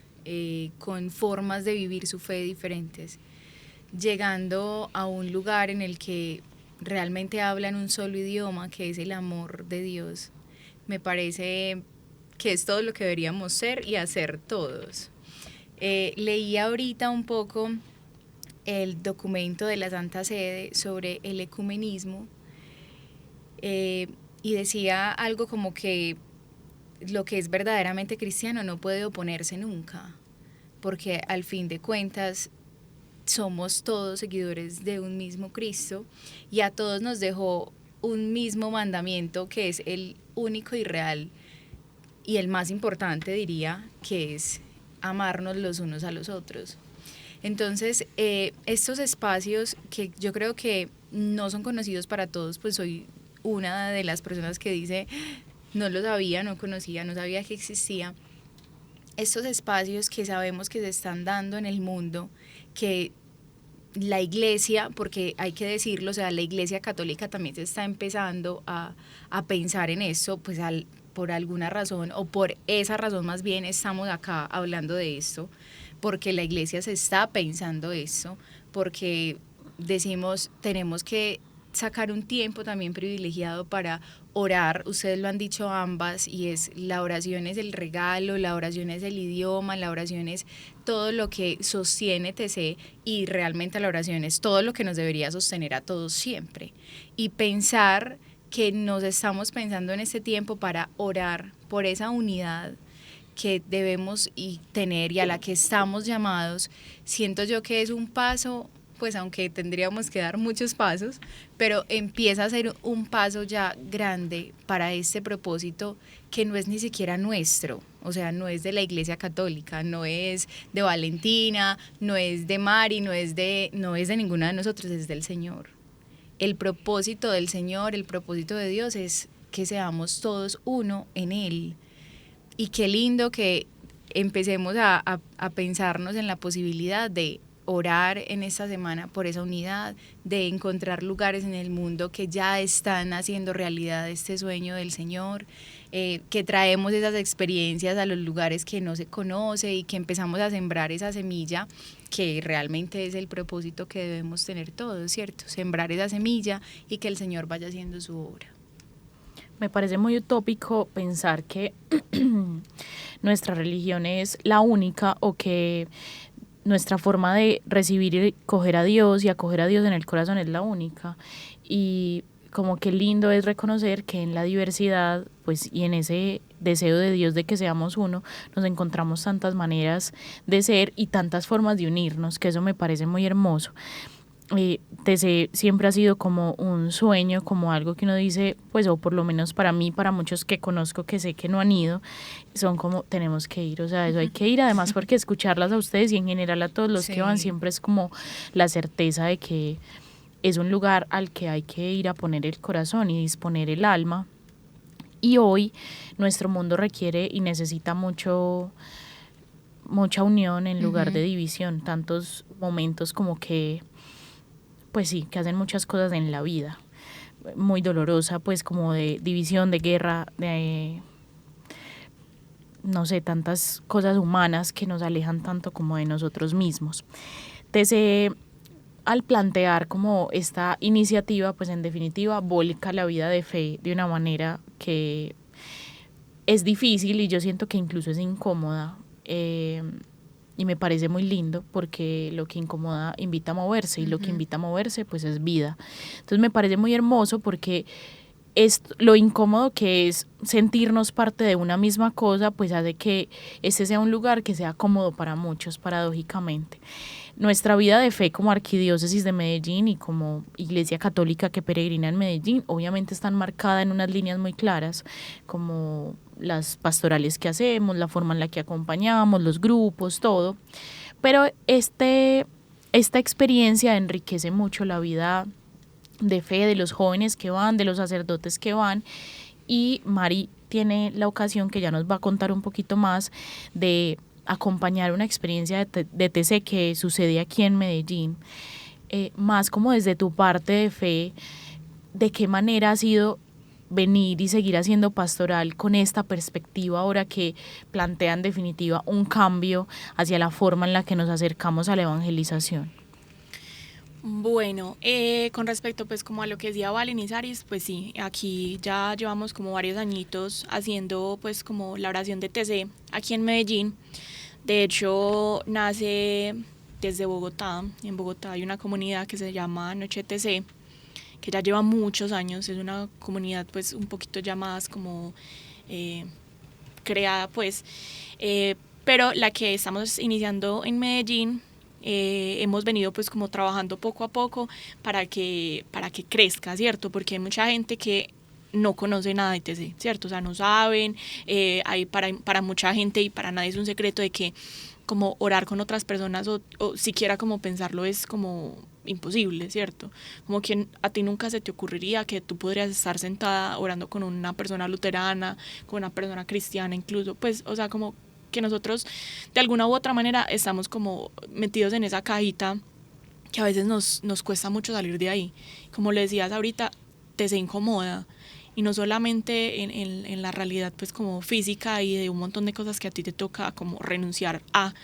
con formas de vivir su fe diferentes, llegando a un lugar en el que realmente hablan un solo idioma, que es el amor de Dios. Me parece que es todo lo que deberíamos ser y hacer todos. Leí ahorita un poco el documento de la Santa Sede sobre el ecumenismo, y decía algo como que lo que es verdaderamente cristiano no puede oponerse nunca, porque al fin de cuentas somos todos seguidores de un mismo Cristo, y a todos nos dejó un mismo mandamiento, que es el único y real y el más importante, diría, que es amarnos los unos a los otros. Entonces, estos espacios que yo creo que no son conocidos para todos, pues soy una de las personas que dice, no lo sabía, no conocía, no sabía que existía. Estos espacios que sabemos que se están dando en el mundo, que la iglesia, porque hay que decirlo, o sea, la iglesia católica también se está empezando a pensar en eso, pues por alguna razón, o por esa razón más bien estamos acá hablando de esto, porque la iglesia se está pensando eso, porque decimos, tenemos que sacar un tiempo también privilegiado para orar. Ustedes lo han dicho ambas, y es la oración es el regalo, la oración es el idioma, la oración es todo lo que sostiene TC, y realmente la oración es todo lo que nos debería sostener a todos siempre. Y pensar que nos estamos pensando en este tiempo para orar por esa unidad que debemos tener y a la que estamos llamados, siento yo que es un paso, pues aunque tendríamos que dar muchos pasos, pero empieza a ser un paso ya grande para este propósito, que no es ni siquiera nuestro, o sea, no es de la Iglesia Católica, no es de Valentina, no es de Mari, no es de ninguna de nosotros, es del Señor. El propósito del Señor, el propósito de Dios es que seamos todos uno en Él. Y qué lindo que empecemos a pensarnos en la posibilidad de orar en esta semana por esa unidad, de encontrar lugares en el mundo que ya están haciendo realidad este sueño del Señor, que traemos esas experiencias a los lugares que no se conoce, y que empezamos a sembrar esa semilla, que realmente es el propósito que debemos tener todos, ¿cierto? Sembrar esa semilla y que el Señor vaya haciendo su obra. Me parece muy utópico pensar que nuestra religión es la única, o que nuestra forma de recibir y acoger a Dios en el corazón es la única. Y como que lindo es reconocer que en la diversidad, pues, y en ese deseo de Dios de que seamos uno, nos encontramos tantas maneras de ser y tantas formas de unirnos, que eso me parece muy hermoso. TC siempre ha sido como un sueño, como algo que uno dice, pues, o por lo menos para mí, para muchos que conozco que sé que no han ido, son como, tenemos que ir, o sea, eso hay que ir, además porque escucharlas a ustedes y en general a todos los que van siempre es como la certeza de que es un lugar al que hay que ir a poner el corazón y disponer el alma. Y hoy nuestro mundo requiere y necesita mucha unión en lugar de división, tantos momentos como que, pues sí, que hacen muchas cosas en la vida, muy dolorosa, pues como de división, de guerra, no sé, tantas cosas humanas que nos alejan tanto como de nosotros mismos. TC, al plantear como esta iniciativa, pues en definitiva volca la vida de fe de una manera que es difícil y yo siento que incluso es incómoda, y me parece muy lindo porque lo que incomoda invita a moverse y lo que invita a moverse pues es vida. Entonces me parece muy hermoso porque es lo incómodo que es sentirnos parte de una misma cosa, pues hace que este sea un lugar que sea cómodo para muchos, paradójicamente. Nuestra vida de fe como arquidiócesis de Medellín y como iglesia católica que peregrina en Medellín obviamente están marcadas en unas líneas muy claras, como las pastorales que hacemos, la forma en la que acompañamos, los grupos, todo. Pero esta experiencia enriquece mucho la vida de fe de los jóvenes que van, de los sacerdotes que van, y Mari tiene la ocasión, que ya nos va a contar un poquito más, de acompañar una experiencia de TC que sucede aquí en Medellín, más como desde tu parte de fe, de qué manera ha sido venir y seguir haciendo pastoral con esta perspectiva ahora que plantea en definitiva un cambio hacia la forma en la que nos acercamos a la evangelización. Bueno, con respecto pues como a lo que decía Valen y Saris, pues sí, aquí ya llevamos como varios añitos haciendo pues como la oración de TC aquí en Medellín. De hecho nace desde Bogotá. En Bogotá hay una comunidad que se llama Noche TC, que ya lleva muchos años, es una comunidad pues un poquito ya más como creada pues, pero la que estamos iniciando en Medellín, hemos venido pues como trabajando poco a poco para que crezca, ¿cierto? Porque hay mucha gente que no conoce nada de TC, ¿cierto? O sea, no saben, hay para mucha gente y para nadie es un secreto de que como orar con otras personas o siquiera como pensarlo es como imposible, ¿cierto? Como que a ti nunca se te ocurriría que tú podrías estar sentada orando con una persona luterana, con una persona cristiana incluso, pues, o sea, como que nosotros de alguna u otra manera estamos como metidos en esa cajita que a veces nos cuesta mucho salir de ahí. Como le decías ahorita, te se incomoda, y no solamente en la realidad pues como física y de un montón de cosas que a ti te toca como renunciar a,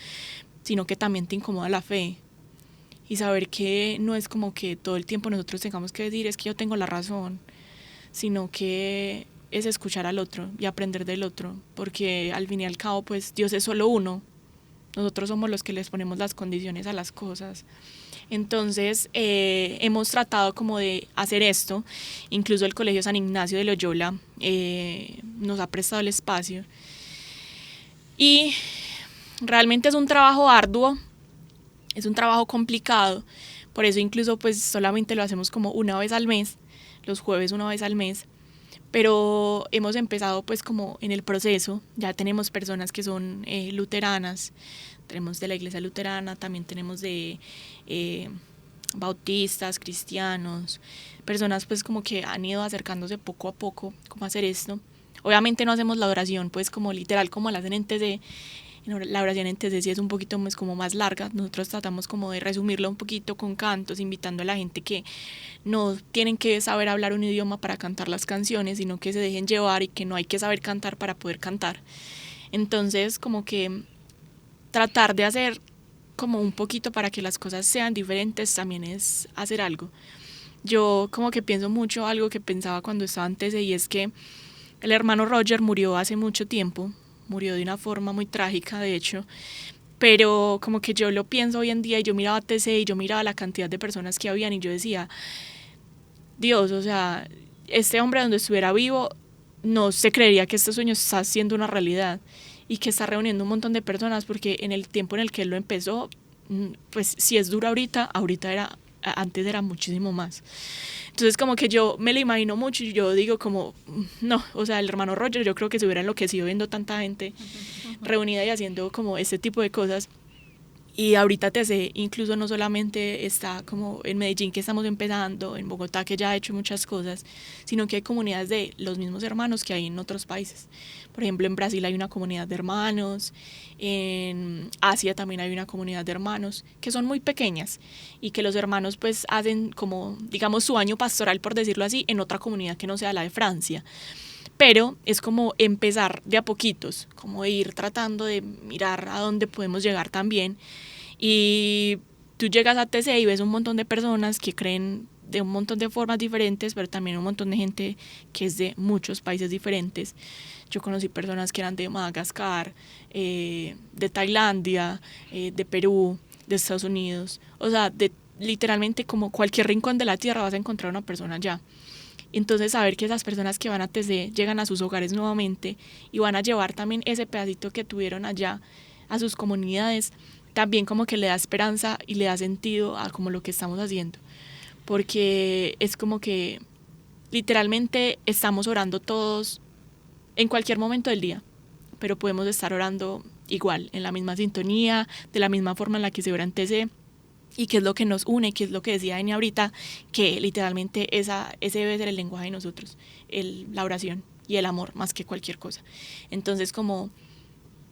sino que también te incomoda la fe y saber que no es como que todo el tiempo nosotros tengamos que decir es que yo tengo la razón, sino que es escuchar al otro y aprender del otro, porque al fin y al cabo pues Dios es solo uno, nosotros somos los que les ponemos las condiciones a las cosas. Entonces hemos tratado como de hacer esto, incluso el Colegio San Ignacio de Loyola nos ha prestado el espacio y realmente es un trabajo arduo, es un trabajo complicado, por eso incluso pues solamente lo hacemos como una vez al mes, los jueves una vez al mes, pero hemos empezado pues como en el proceso, ya tenemos personas que son luteranas, tenemos de la iglesia luterana, también tenemos de bautistas, cristianos, personas pues como que han ido acercándose poco a poco como a hacer esto. Obviamente no hacemos la oración pues como literal como la hacen en TC, la oración en TC sí es un poquito más, como más larga, nosotros tratamos como de resumirla un poquito con cantos, invitando a la gente que no tienen que saber hablar un idioma para cantar las canciones, sino que se dejen llevar y que no hay que saber cantar para poder cantar. Entonces como que tratar de hacer como un poquito para que las cosas sean diferentes también es hacer algo. Yo como que pienso mucho algo que pensaba cuando estaba antes, y es que el hermano Roger murió hace mucho tiempo, murió de una forma muy trágica de hecho, pero como que yo lo pienso hoy en día y yo miraba TC y yo miraba la cantidad de personas que habían y yo decía, Dios, o sea, este hombre donde estuviera vivo no se creería que este sueño está siendo una realidad y que está reuniendo un montón de personas, porque en el tiempo en el que él lo empezó, pues si es duro ahorita antes era muchísimo más. Entonces como que yo me lo imagino mucho y yo digo como, no, o sea, el hermano Roger yo creo que se hubiera enloquecido viendo tanta gente reunida y haciendo como este tipo de cosas. Y ahorita TC incluso no solamente está como en Medellín, que estamos empezando, en Bogotá, que ya ha hecho muchas cosas, sino que hay comunidades de los mismos hermanos que hay en otros países. Por ejemplo, en Brasil hay una comunidad de hermanos, en Asia también hay una comunidad de hermanos, que son muy pequeñas y que los hermanos pues hacen como, digamos, su año pastoral, por decirlo así, en otra comunidad que no sea la de Francia. pero es como empezar de a poquitos, como ir tratando de mirar a dónde podemos llegar también. Y tú llegas a TC y ves un montón de personas que creen de un montón de formas diferentes, pero también un montón de gente que es de muchos países diferentes. Yo conocí personas que eran de Madagascar, de Tailandia, de Perú, de Estados Unidos, o sea, de literalmente como cualquier rincón de la tierra vas a encontrar una persona allá. Entonces saber que esas personas que van a TC llegan a sus hogares nuevamente y van a llevar también ese pedacito que tuvieron allá a sus comunidades, también como que le da esperanza y le da sentido a como lo que estamos haciendo, porque es como que literalmente estamos orando todos en cualquier momento del día, pero podemos estar orando igual, en la misma sintonía, de la misma forma en la que se ora en TC, y qué es lo que nos une, qué es lo que decía Eni ahorita, que literalmente ese debe ser el lenguaje de nosotros, la oración y el amor más que cualquier cosa. Entonces como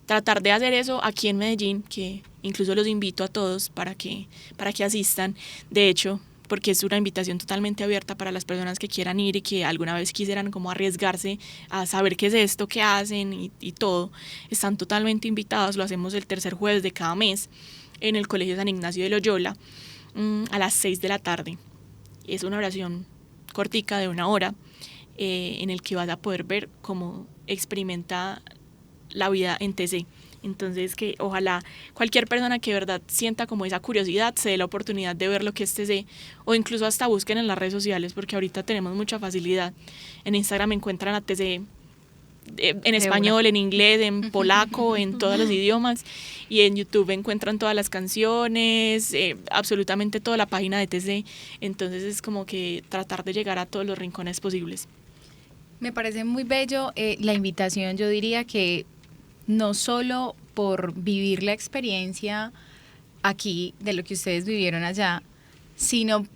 tratar de hacer eso aquí en Medellín, que incluso los invito a todos para que asistan, de hecho, porque es una invitación totalmente abierta para las personas que quieran ir y que alguna vez quisieran como arriesgarse a saber qué es esto, qué hacen y todo, están totalmente invitados. Lo hacemos el tercer jueves de cada mes en el Colegio San Ignacio de Loyola a las 6 de la tarde. Es una oración cortica de 1 hora en el que vas a poder ver cómo experimenta la vida en TC. Entonces que ojalá cualquier persona que de verdad sienta como esa curiosidad se dé la oportunidad de ver lo que es TC, o incluso hasta busquen en las redes sociales, porque ahorita tenemos mucha facilidad. En Instagram encuentran a TC en español, en inglés, en polaco, en todos los idiomas, y en YouTube encuentran todas las canciones, absolutamente toda la página de TC. Entonces es como que tratar de llegar a todos los rincones posibles. Me parece muy bello la invitación. Yo diría que no solo por vivir la experiencia aquí de lo que ustedes vivieron allá, sino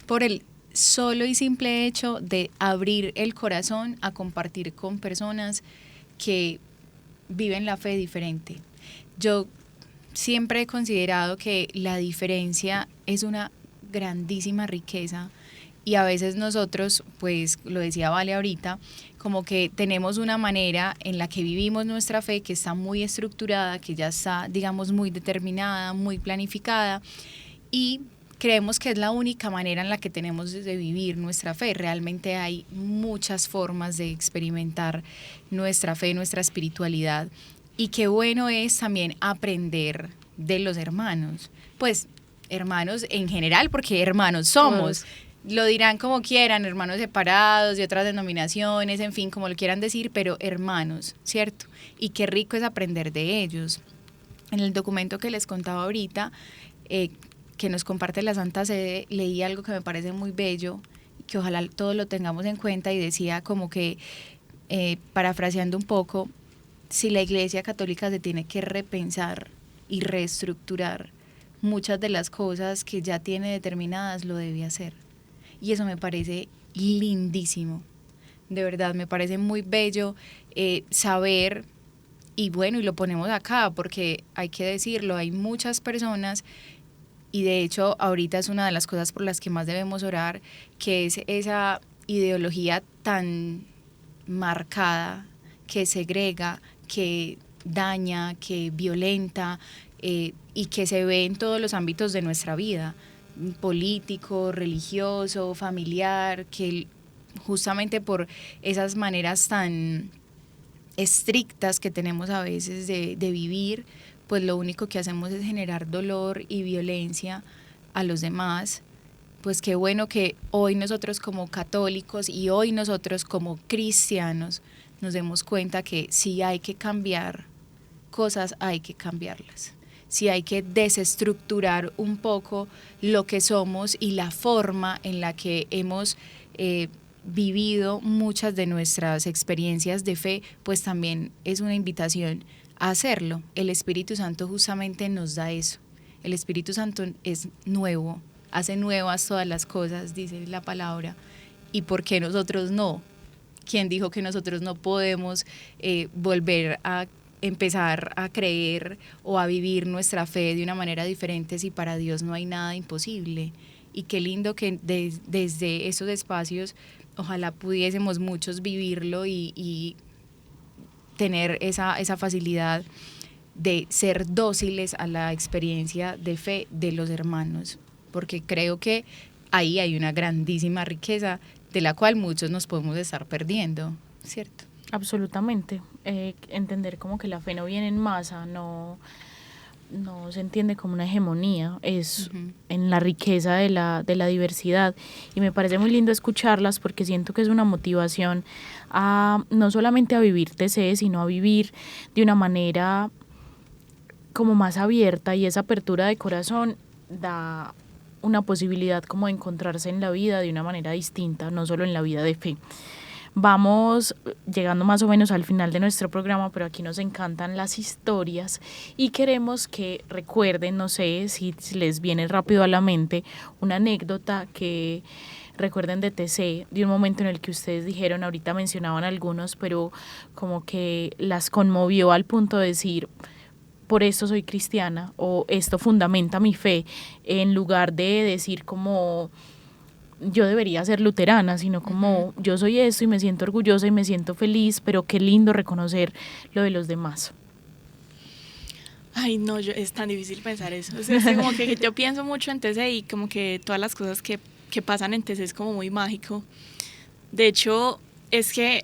por el solo y simple hecho de abrir el corazón a compartir con personas que viven la fe diferente. Yo siempre he considerado que la diferencia es una grandísima riqueza, y a veces nosotros, pues lo decía Vale ahorita, como que tenemos una manera en la que vivimos nuestra fe que está muy estructurada, que ya está, digamos, muy determinada, muy planificada, y creemos que es la única manera en la que tenemos de vivir nuestra fe. Realmente hay muchas formas de experimentar nuestra fe, nuestra espiritualidad, y qué bueno es también aprender de los hermanos, pues hermanos en general, porque hermanos somos. Lo dirán como quieran, hermanos separados, de otras denominaciones, en fin, como lo quieran decir, pero hermanos, ¿cierto? Y qué rico es aprender de ellos. En el documento que les contaba ahorita, que nos comparte la Santa Sede, leí algo que me parece muy bello, que ojalá todos lo tengamos en cuenta, y decía como que, parafraseando un poco, si la Iglesia Católica se tiene que repensar y reestructurar muchas de las cosas que ya tiene determinadas, lo debe hacer. Y eso me parece lindísimo, de verdad, me parece muy bello saber, y bueno, y lo ponemos acá porque hay que decirlo, hay muchas personas, y de hecho ahorita es una de las cosas por las que más debemos orar, que es esa ideología tan marcada, que segrega, que daña, que violenta, y que se ve en todos los ámbitos de nuestra vida, político, religioso, familiar, que justamente por esas maneras tan estrictas que tenemos a veces de vivir, pues lo único que hacemos es generar dolor y violencia a los demás. Pues qué bueno que hoy nosotros como católicos y hoy nosotros como cristianos nos demos cuenta que si hay que cambiar cosas, hay que cambiarlas. Si hay que desestructurar un poco lo que somos y la forma en la que hemos vivido muchas de nuestras experiencias de fe, pues también es una invitación a hacerlo. El Espíritu Santo justamente nos da eso. El Espíritu Santo es nuevo, hace nuevas todas las cosas, dice la palabra. ¿Y por qué nosotros no? ¿Quién dijo que nosotros no podemos volver a empezar a creer o a vivir nuestra fe de una manera diferente si para Dios no hay nada imposible? y qué lindo que desde esos espacios ojalá pudiésemos muchos vivirlo y tener esa facilidad de ser dóciles a la experiencia de fe de los hermanos, porque creo que ahí hay una grandísima riqueza de la cual muchos nos podemos estar perdiendo, ¿cierto? Absolutamente. Entender como que la fe no viene en masa, no se entiende como una hegemonía, es en la riqueza de la diversidad, y me parece muy lindo escucharlas porque siento que es una motivación a no solamente a vivir TC, sino a vivir de una manera como más abierta, y esa apertura de corazón da una posibilidad como de encontrarse en la vida de una manera distinta, no solo en la vida de fe. Vamos llegando más o menos al final de nuestro programa, pero aquí nos encantan las historias y queremos que recuerden, no sé si les viene rápido a la mente, una anécdota que recuerden de TC, de un momento en el que ustedes dijeron, ahorita mencionaban algunos, pero como que las conmovió al punto de decir, por esto soy cristiana, o esto fundamenta mi fe, en lugar de decir como yo debería ser luterana, sino como yo soy esto y me siento orgullosa y me siento feliz, pero qué lindo reconocer lo de los demás. Ay, no, es tan difícil pensar eso. O sea, es como que yo pienso mucho en TC y como que todas las cosas que pasan en TC es como muy mágico. De hecho, es que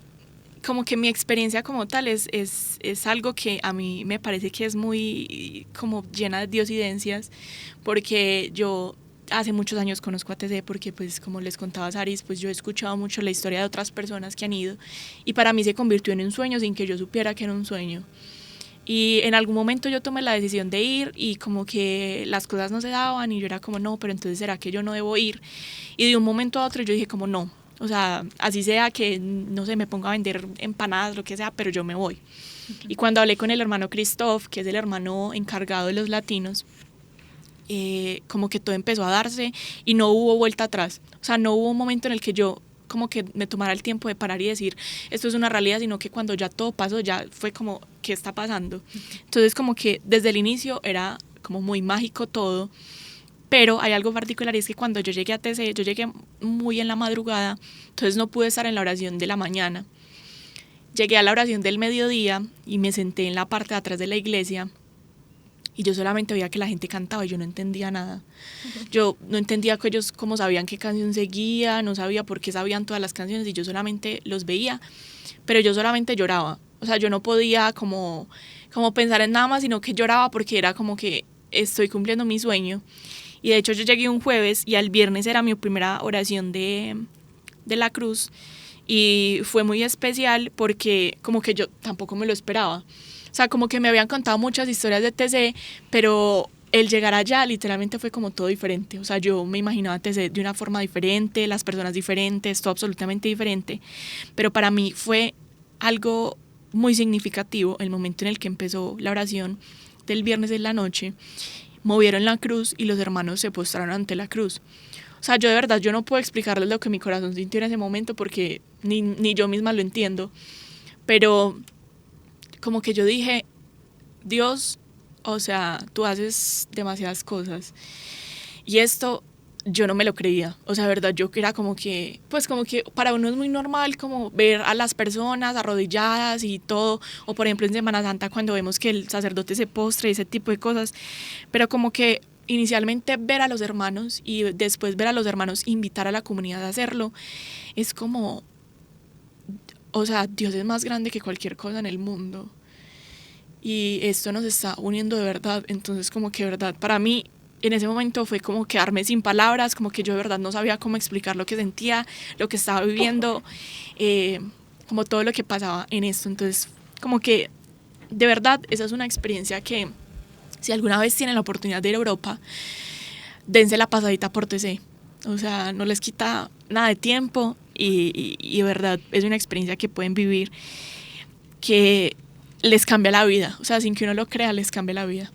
como que mi experiencia como tal es algo que a mí me parece que es muy como llena de diosidencias, porque yo hace muchos años conozco a TC porque, pues, como les contaba Saris, pues yo he escuchado mucho la historia de otras personas que han ido y para mí se convirtió en un sueño sin que yo supiera que era un sueño. Y en algún momento yo tomé la decisión de ir y como que las cosas no se daban y yo era como no, pero entonces ¿será que yo no debo ir? Y de un momento a otro yo dije como no, o sea, así sea que, no sé, me ponga a vender empanadas, lo que sea, pero yo me voy. Y cuando hablé con el hermano Christoph, que es el hermano encargado de los latinos, como que todo empezó a darse y no hubo vuelta atrás. O sea, no hubo un momento en el que yo como que me tomara el tiempo de parar y decir esto es una realidad, sino que cuando ya todo pasó ya fue como ¿qué está pasando? Entonces como que desde el inicio era como muy mágico todo, pero hay algo particular y es que cuando yo llegué a TC, yo llegué muy en la madrugada, entonces no pude estar en la oración de la mañana. Llegué a la oración del mediodía y me senté en la parte de atrás de la iglesia y yo solamente veía que la gente cantaba y yo no entendía nada. Yo no entendía que ellos cómo sabían qué canción seguía, no sabía por qué sabían todas las canciones y yo solamente los veía, pero yo solamente lloraba. O sea, yo no podía como pensar en nada más, sino que lloraba porque era como que estoy cumpliendo mi sueño. Y de hecho yo llegué un jueves y al viernes era mi primera oración de la cruz y fue muy especial porque como que yo tampoco me lo esperaba. O sea, como que me habían contado muchas historias de TC, pero el llegar allá literalmente fue como todo diferente. O sea, yo me imaginaba TC de una forma diferente, las personas diferentes, todo absolutamente diferente. Pero para mí fue algo muy significativo el momento en el que empezó la oración del viernes en la noche. Movieron la cruz y los hermanos se postraron ante la cruz. O sea, yo de verdad, yo no puedo explicarles lo que mi corazón sintió en ese momento porque ni yo misma lo entiendo. Pero como que yo dije, Dios, o sea, tú haces demasiadas cosas. Y esto yo no me lo creía. O sea, de verdad, yo era como que, pues como que para uno es muy normal como ver a las personas arrodilladas y todo. O por ejemplo en Semana Santa cuando vemos que el sacerdote se postra y ese tipo de cosas. Pero como que inicialmente ver a los hermanos y después ver a los hermanos invitar a la comunidad a hacerlo, es como, o sea, Dios es más grande que cualquier cosa en el mundo y esto nos está uniendo de verdad. Entonces como que de verdad para mí en ese momento fue como quedarme sin palabras, como que yo de verdad no sabía cómo explicar lo que sentía, lo que estaba viviendo, como todo lo que pasaba en esto. Entonces como que de verdad esa es una experiencia que si alguna vez tienen la oportunidad de ir a Europa, dense la pasadita por TC. O sea, no les quita nada de tiempo y de verdad es una experiencia que pueden vivir que les cambia la vida. O sea, sin que uno lo crea, les cambia la vida.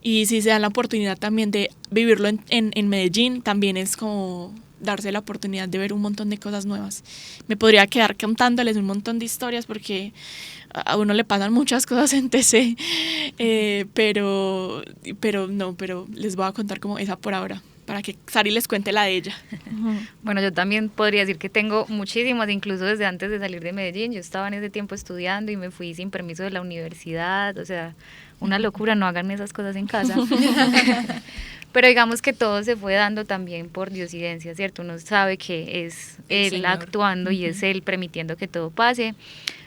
Y si se dan la oportunidad también de vivirlo en Medellín, también es como darse la oportunidad de ver un montón de cosas nuevas. Me podría quedar contándoles un montón de historias porque a uno le pasan muchas cosas en TC, pero les voy a contar como esa por ahora. para que Sari les cuente la de ella. Bueno, yo también podría decir que tengo muchísimas, incluso desde antes de salir de Medellín. Yo estaba en ese tiempo estudiando y me fui sin permiso de la universidad, o sea, una locura, no hagan esas cosas en casa. Pero digamos que todo se fue dando también por diosidencia, ¿cierto? Uno sabe que es él Señor actuando y es él permitiendo que todo pase.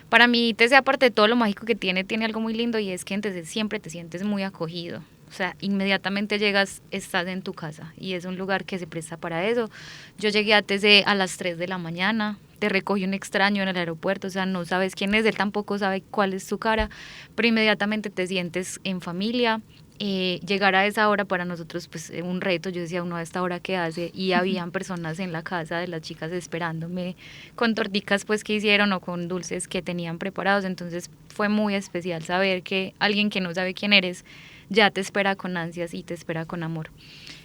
Para mí, TC, aparte de todo lo mágico que tiene algo muy lindo, y es que en TC siempre te sientes muy acogido. O sea, inmediatamente llegas, estás en tu casa y es un lugar que se presta para eso. Yo llegué a TC a las 3 de la mañana, te recogió un extraño en el aeropuerto, o sea, no sabes quién es, él tampoco sabe cuál es tu cara, pero inmediatamente te sientes en familia. Llegar a esa hora para nosotros pues un reto. Yo decía, uno a esta hora qué hace, y habían personas en la casa de las chicas esperándome con torticas pues que hicieron o con dulces que tenían preparados. Entonces fue muy especial saber que alguien que no sabe quién eres ya te espera con ansias y te espera con amor.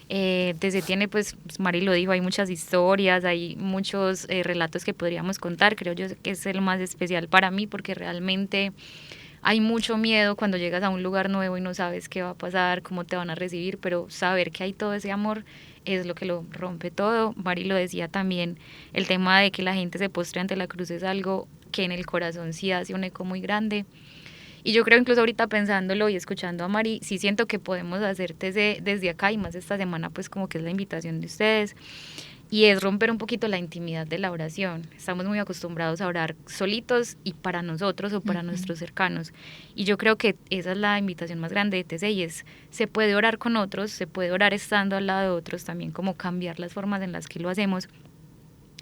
Desde tiene, pues Mari lo dijo, hay muchas historias, hay muchos relatos que podríamos contar. Creo yo que es el más especial para mí porque realmente hay mucho miedo cuando llegas a un lugar nuevo y no sabes qué va a pasar, cómo te van a recibir, pero saber que hay todo ese amor es lo que lo rompe todo. Mari lo decía también, el tema de que la gente se postre ante la cruz es algo que en el corazón sí hace un eco muy grande. Y yo creo, incluso ahorita pensándolo y escuchando a Mari, sí siento que podemos hacer desde acá, y más esta semana pues como que es la invitación de ustedes, y es romper un poquito la intimidad de la oración. Estamos muy acostumbrados a orar solitos y para nosotros o para nuestros cercanos, y yo creo que esa es la invitación más grande de TC, y se puede orar con otros, se puede orar estando al lado de otros, también como cambiar las formas en las que lo hacemos,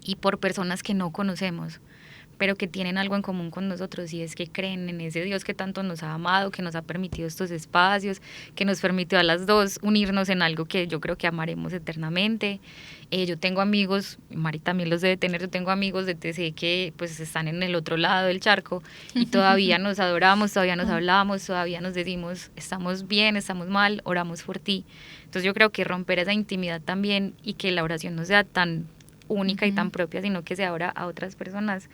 y por personas que no conocemos, pero que tienen algo en común con nosotros, y es que creen en ese Dios que tanto nos ha amado, que nos ha permitido estos espacios, que nos permitió a las dos unirnos en algo que yo creo que amaremos eternamente. Yo tengo amigos, Mari también los debe tener, yo tengo amigos de TC que pues están en el otro lado del charco y todavía nos adoramos, todavía nos hablamos, todavía nos decimos, estamos bien, estamos mal, oramos por ti. Entonces yo creo que romper esa intimidad también, y que la oración no sea tan única y tan propia, sino que se abra a otras personas,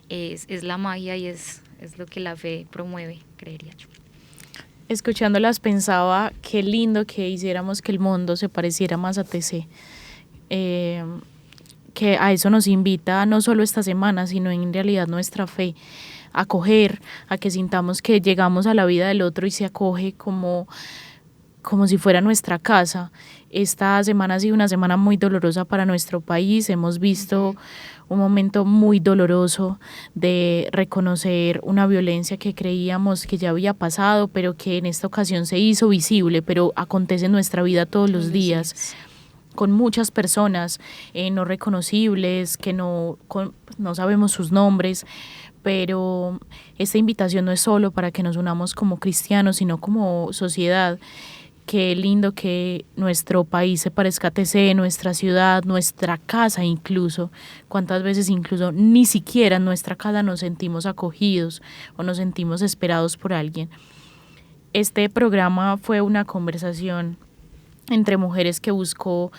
es la magia y es lo que la fe promueve, creería yo. Escuchándolas pensaba qué lindo que hiciéramos que el mundo se pareciera más a TC, que a eso nos invita no solo esta semana, sino en realidad nuestra fe, a acoger, a que sintamos que llegamos a la vida del otro y se acoge como si fuera nuestra casa. Esta semana ha sido una semana muy dolorosa para nuestro país. Hemos visto un momento muy doloroso de reconocer una violencia que creíamos que ya había pasado, pero que en esta ocasión se hizo visible, pero acontece en nuestra vida todos los días, con muchas personas no reconocibles, que no sabemos sus nombres. Pero esta invitación no es solo para que nos unamos como cristianos, sino como sociedad. Qué lindo que nuestro país se parezca a TC, nuestra ciudad, nuestra casa incluso. Cuántas veces incluso ni siquiera en nuestra casa nos sentimos acogidos o nos sentimos esperados por alguien. Este programa fue una conversación entre mujeres que buscó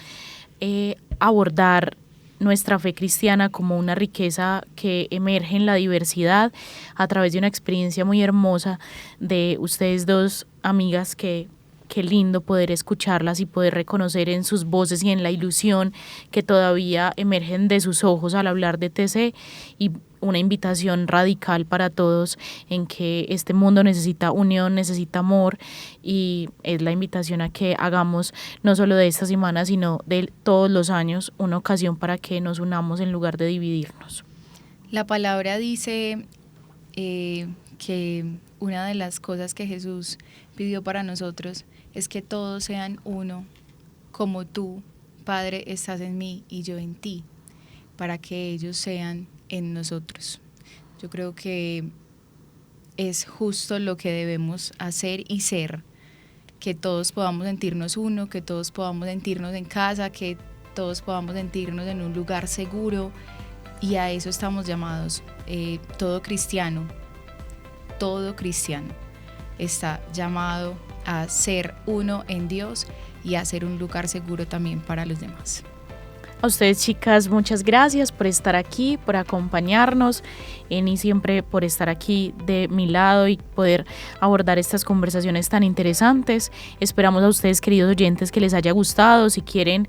abordar nuestra fe cristiana como una riqueza que emerge en la diversidad a través de una experiencia muy hermosa de ustedes dos amigas que qué lindo poder escucharlas y poder reconocer en sus voces y en la ilusión que todavía emergen de sus ojos al hablar de TC, y una invitación radical para todos en que este mundo necesita unión, necesita amor, y es la invitación a que hagamos no solo de esta semana, sino de todos los años, una ocasión para que nos unamos en lugar de dividirnos. La palabra dice que una de las cosas que Jesús pidió para nosotros es que todos sean uno, como tú, Padre, estás en mí y yo en ti, para que ellos sean en nosotros. Yo creo que es justo lo que debemos hacer y ser, que todos podamos sentirnos uno, que todos podamos sentirnos en casa, que todos podamos sentirnos en un lugar seguro, y a eso estamos llamados. Todo cristiano está llamado a ser uno en Dios y a ser un lugar seguro también para los demás. A ustedes, chicas, muchas gracias por estar aquí, por acompañarnos, y siempre por estar aquí de mi lado y poder abordar estas conversaciones tan interesantes. Esperamos a ustedes, queridos oyentes, que les haya gustado. Si quieren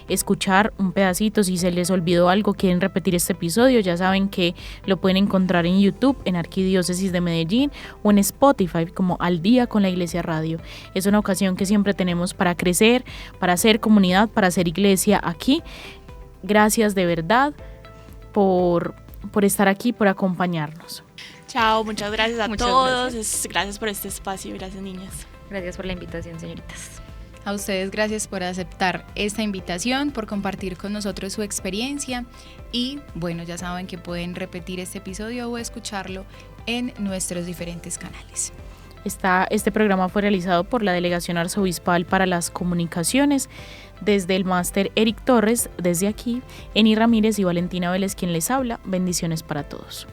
escuchar un pedacito, si se les olvidó algo, quieren repetir este episodio, ya saben que lo pueden encontrar en YouTube, en Arquidiócesis de Medellín, o en Spotify como Al Día con la Iglesia Radio. Es una ocasión que siempre tenemos para crecer, para hacer comunidad, para hacer iglesia aquí. Gracias de verdad por estar aquí, por acompañarnos. Chao, muchas gracias a Muchas todos. Gracias por este espacio. Gracias, niñas. Gracias por la invitación, señoritas. A ustedes gracias por aceptar esta invitación, por compartir con nosotros su experiencia y bueno, ya saben que pueden repetir este episodio o escucharlo en nuestros diferentes canales. Este programa fue realizado por la Delegación Arzobispal para las Comunicaciones, desde el máster Eric Torres, desde aquí, Eni Ramírez y Valentina Vélez quien les habla. Bendiciones para todos.